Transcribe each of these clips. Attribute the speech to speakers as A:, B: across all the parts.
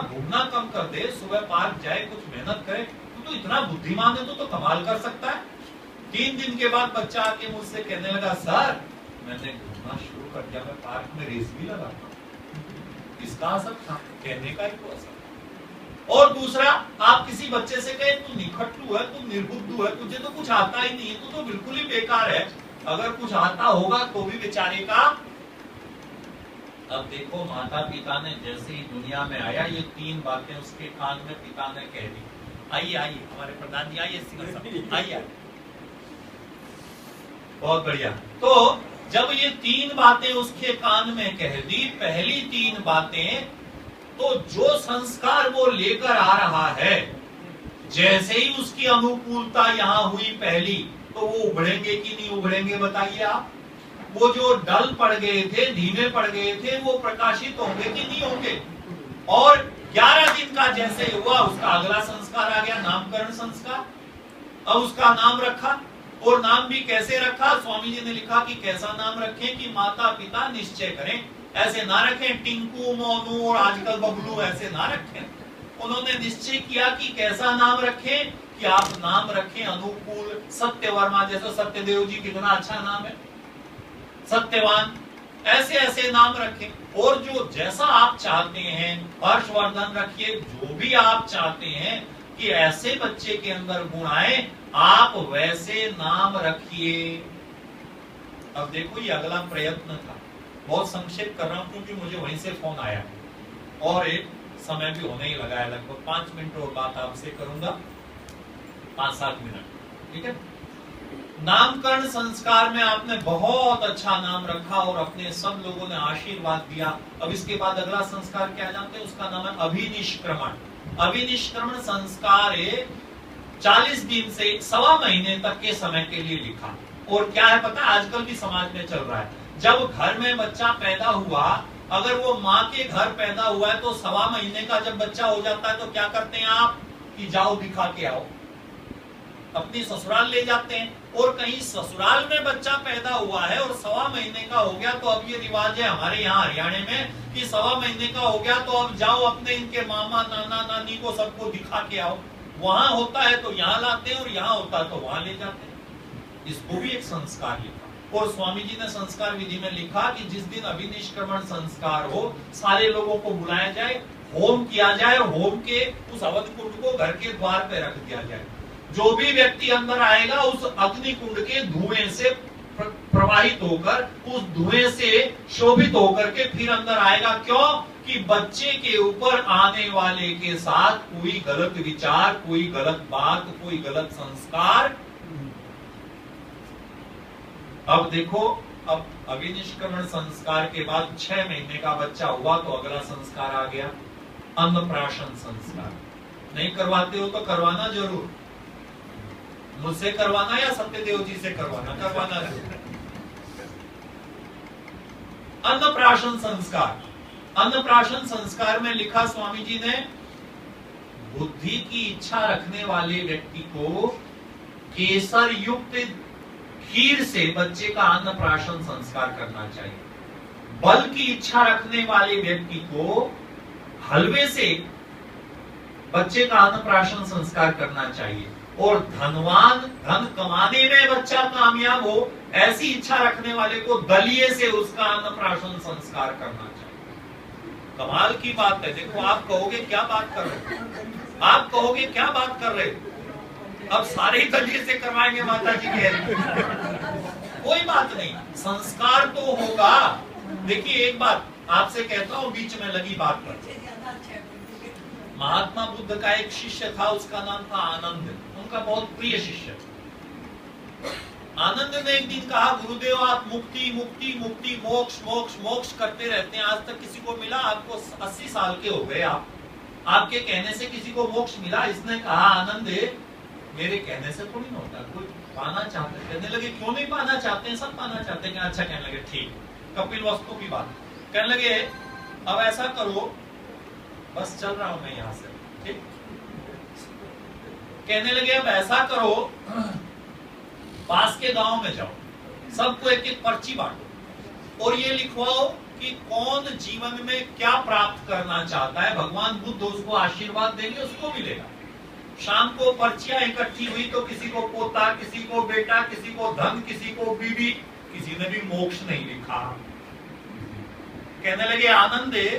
A: घूमना कम कर दे, सुबह पार्क जाए, कुछ मेहनत करे, तो इतना बुद्धिमान है तो कमाल कर सकता है। 3 दिन के बाद बच्चा आके मुझसे कहने लगा, सर मैंने घूमना शुरू कर दिया, मैं पार्क में रेस भी लगाता हूं। इसका असर था, कहने का ही तो असर। और दूसरा, आप किसी बच्चे से कहे तू निखट्टू है, तू निर्बुद्धू है, तुझे तो कुछ आता ही नहीं है, तू तो बिल्कुल ही बेकार है। अगर कुछ आता होगा तो भी बेचारे का। अब देखो, माता पिता ने जैसे ही दुनिया में आया, ये 3 बातें उसके कान में पिता ने कह दी। आइए आइए हमारे प्रधान जी, आइए आइए। बहुत बढ़िया। तो जब ये 3 बातें उसके कान में कह दी, पहली 3 बातें, तो जो संस्कार वो लेकर आ रहा है, जैसे ही उसकी अनुकूलता यहां हुई पहली, तो वो उभरेंगे कि नहीं उभरेंगे बताइए आप। वो जो डल पड़ गए थे, धीमे पड़ गए थे, वो प्रकाशित होंगे कि नहीं होंगे। और 11 दिन का जैसे हुआ, उसका अगला संस्कार आ गया, नामकरण संस्कार। अब उसका नाम रखा, और नाम भी कैसे रखा, स्वामी जी ने लिखा कि कैसा नाम रखें कि माता पिता निश्चय करें। ऐसे ना रखें टिंकू, मोनू और आजकल बबलू, ऐसे ना रखें। उन्होंने निश्चय किया कि कैसा नाम रखें, कि आप नाम रखें अनुकूल, सत्यवर्मा, जैसे सत्यदेव जी कितना अच्छा नाम है, सत्यवान, ऐसे ऐसे नाम रखें। और जो जैसा आप चाहते हैं, हर्षवर्धन रखिए, जो भी आप चाहते हैं कि ऐसे बच्चे के अंदर गुण आए, आप वैसे नाम रखिए। अब देखो, ये अगला प्रयत्न था। बहुत संक्षेप कर रहा हूं क्योंकि मुझे वहीं से फोन आया और एक समय भी होने ही लगा है, लगभग 5 मिनट और बात आपसे करूंगा, 5-7 मिनट, ठीक है। नामकरण संस्कार में आपने बहुत अच्छा नाम रखा और अपने सब लोगों ने आशीर्वाद दिया। अब इसके बाद अगला संस्कार क्या जानते हैं, उसका नाम है अभिनिष्क्रमण। अभिनिष्क्रमण संस्कार 40 दिन से 1.25 महीने तक के समय के लिए लिखा। और क्या है पता है, आजकल भी समाज में चल रहा है, जब घर में बच्चा पैदा हुआ, अगर वो माँ के घर पैदा हुआ है, तो 1.25 महीने का जब बच्चा हो जाता है, तो क्या करते हैं आप कि जाओ दिखा के आओ, अपनी ससुराल ले जाते हैं। और कहीं ससुराल में बच्चा पैदा हुआ है और 1.25 महीने का हो गया, तो अब ये रिवाज है हमारे यहाँ हरियाणा में कि 1.25 महीने का हो गया तो अब जाओ अपने इनके मामा नाना नानी को सबको दिखा के आओ। वहां होता है तो यहाँ लाते हैं और यहाँ होता है तो वहां ले जाते हैं। इसको भी एक संस्कार लिखा। और स्वामी जी ने संस्कार विधि में लिखा कि जिस दिन अभिनिष्क्रमण संस्कार हो, सारे लोगों को बुलाया जाए, होम किया जाए, और होम के उस अवध कुंड को घर के द्वार पे रख दिया जाए। जो भी व्यक्ति अंदर आएगा, उस अग्नि कुंड के धुएं से प्रवाहित होकर, उस धुएं से शोभित होकर के फिर अंदर आएगा। क्यों? कि बच्चे के ऊपर आने वाले के साथ कोई गलत विचार, कोई गलत बात, कोई गलत संस्कार। अब देखो, अब अभिनिष्क्रमण संस्कार के बाद 6 महीने का बच्चा हुआ तो अगला संस्कार आ गया, अन्नप्राशन संस्कार। नहीं करवाते हो तो करवाना जरूर, मुझसे करवाना या सत्यदेव जी से करवाना, करवाना जरूर। अन्नप्राशन संस्कार। अन्नप्राशन संस्कार में लिखा स्वामी जी ने, बुद्धि की इच्छा रखने वाले व्यक्ति को केसर युक्त खीर से बच्चे का अन्नप्राशन संस्कार करना चाहिए। बल की इच्छा रखने वाले व्यक्ति को हलवे से बच्चे का अन्नप्राशन संस्कार करना चाहिए। और धनवान, धन कमाने में बच्चा कामयाब हो, ऐसी इच्छा रखने वाले को दलिये से उसका अन्नप्राशन संस्कार करना चाहिए। कमाल की बात है। देखो, आप कहोगे क्या बात कर रहे हो, आप कहोगे क्या बात कर रहे हो, अब सारे ही दलिये से करवाएंगे माता जी कह रही। कोई बात नहीं, संस्कार तो होगा। देखिए, एक बात आपसे कहता हूं, बीच में लगी बात पर। महात्मा बुद्ध का एक शिष्य था, उसका नाम था आनंद, उनका बहुत प्रिय शिष्य। आनंद ने एक दिन कहा, गुरुदेव आप मुक्ति मुक्ति मुक्ति मोक्ष मोक्ष मोक्ष करते रहते हैं, आज तक किसी को मिला? आपको 80 साल के हो गए, आपके कहने से किसी को मोक्ष मिला? इसने कहा, आनंद मेरे कहने से थोड़ी ना होता, कोई पाना चाहते। कहने लगे, क्यों नहीं पाना चाहते हैं? सब पाना चाहते हैं। अच्छा, कहने लगे ठीक, कपिल वस्तु की बात। कहने लगे, अब ऐसा करो, बस चल रहा हूं मैं यहां से, ठीक। कहने लगे, अब ऐसा करो, पास के गांव में जाओ, सबको एक एक पर्ची बांटो और ये लिखवाओ कि कौन जीवन में क्या प्राप्त करना चाहता है, भगवान बुद्ध उसको आशीर्वाद देंगे, उसको मिलेगा। शाम को पर्चियां इकट्ठी हुई तो किसी को पोता, किसी को बेटा, किसी को धन, किसी को बीवी, किसी ने भी मोक्ष नहीं लिखा। कहने लगे आनंद है,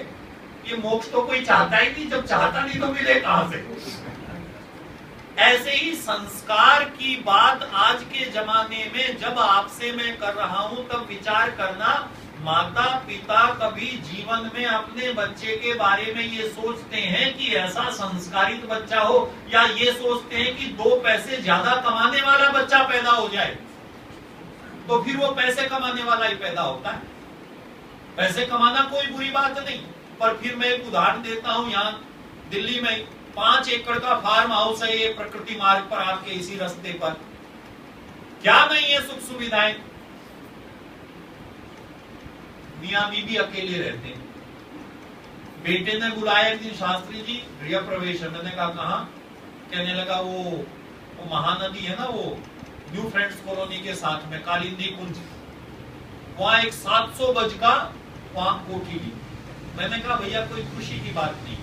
A: ये मोक्ष तो कोई चाहता ही नहीं, जब चाहता नहीं तो मिले कहां से। ऐसे ही संस्कार की बात आज के जमाने में जब आपसे मैं कर रहा हूं तब विचार करना, माता पिता कभी जीवन में अपने बच्चे के बारे में ये सोचते हैं कि ऐसा संस्कारित बच्चा हो, या ये सोचते हैं कि 2 पैसे ज्यादा कमाने वाला बच्चा पैदा हो जाए, तो फिर वो पैसे कमाने वाला ही पैदा होता है। पैसे कमाना कोई बुरी बात नहीं, पर फिर मैं एक उदाहरण देता हूं। यहाँ दिल्ली में 5 एकड़ का फार्म हाउस है, ये प्रकृति मार्ग पर आपके इसी रास्ते पर, क्या नहीं है सुख सुविधाएं। मियां बीबी अकेले रहते हैं। बेटे ने बुलाया एक दिन, शास्त्री जी गृह प्रवेश है। मैंने कहा कहां? कहने लगा वो महानदी है ना, वो न्यू फ्रेंड्स कॉलोनी के साथ में कालिंदी कुंज, वहां एक 700 गज का वहां कोठी ली। मैंने कहा भैया कोई खुशी की बात नहीं,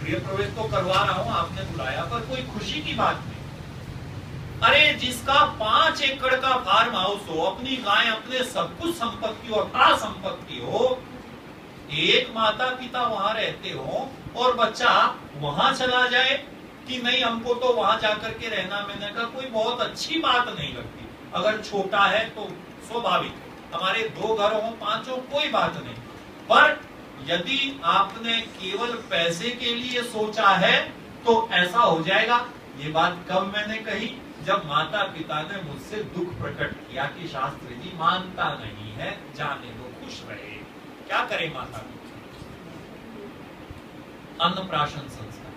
A: गृह प्रवेश तो करवा रहा हूं, आपने बुलाया, पर कोई खुशी की बात नहीं। अरे जिसका 5 एकड़ का फार्म हाउस हो, अपनी गाय, अपने सब कुछ संपत्ति हो, अथाह संपत्ति हो, एक माता पिता वहां रहते हो और बच्चा वहां चला जाए कि नहीं हमको तो वहां जाकर के रहना। मैंने कहा कोई बहुत अच्छी बात नहीं लगती। अगर छोटा है तो स्वाभाविक है, हमारे 2 घर हो, 5 हो, कोई बात नहीं। पर यदि आपने केवल पैसे के लिए सोचा है तो ऐसा हो जाएगा। ये बात कब मैंने कही? जब माता पिता ने मुझसे दुख प्रकट किया कि शास्त्री जी मानता नहीं है, जाने दो, खुश रहे। क्या करे माता पिता? अन्नप्राशन संस्कार।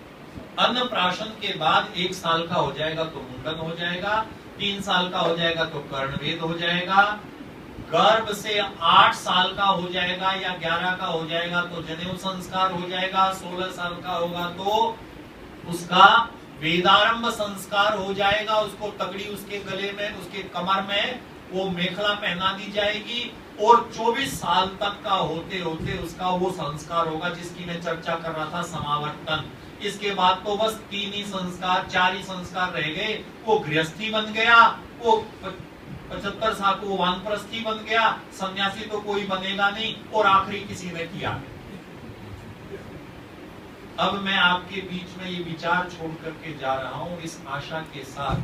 A: अन्नप्राशन के बाद 1 साल का हो जाएगा तो मुंडन हो जाएगा, 3 साल का हो जाएगा तो कर्णवेद हो जाएगा, गर्भ से 8 साल का हो जाएगा या 11 का हो जाएगा तो जनेऊ संस्कार हो जाएगा, 16 साल का होगा तो उसका वेदारंभ संस्कार हो जाएगा। उसको तगड़ी उसके गले में, उसके कमर में वो मेखला पहना दी जाएगी, और 24 साल तक का होते होते उसका वो संस्कार होगा जिसकी मैं चर्चा कर रहा था, समावर्तन। इसके बाद तो बस 3 ही संस्कार, 4 ही संस्कार रह गए। वो गृहस्थी बन गया, वो 75 साल को वानप्रस्थी बन गया, सन्यासी तो कोई बनेगा नहीं, और आखिरी किसी ने किया। अब मैं आपके बीच में ये विचार छोड़ करके जा रहा हूं इस आशा के साथ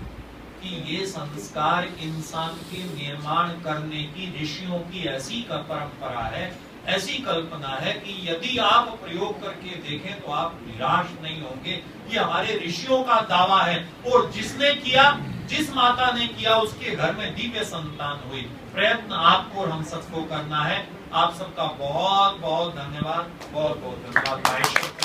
A: कि ये संस्कार इंसान के निर्माण करने की ऋषियों की ऐसी परंपरा है, ऐसी कल्पना है कि यदि आप प्रयोग करके देखें तो आप निराश नहीं होंगे। ये हमारे ऋषियों का दावा है, और जिसने किया, जिस माता ने किया, उसके घर में दिव्य संतान हुई। प्रयत्न आपको और हम सबको करना है। आप सबका बहुत बहुत धन्यवाद, बहुत बहुत धन्यवाद।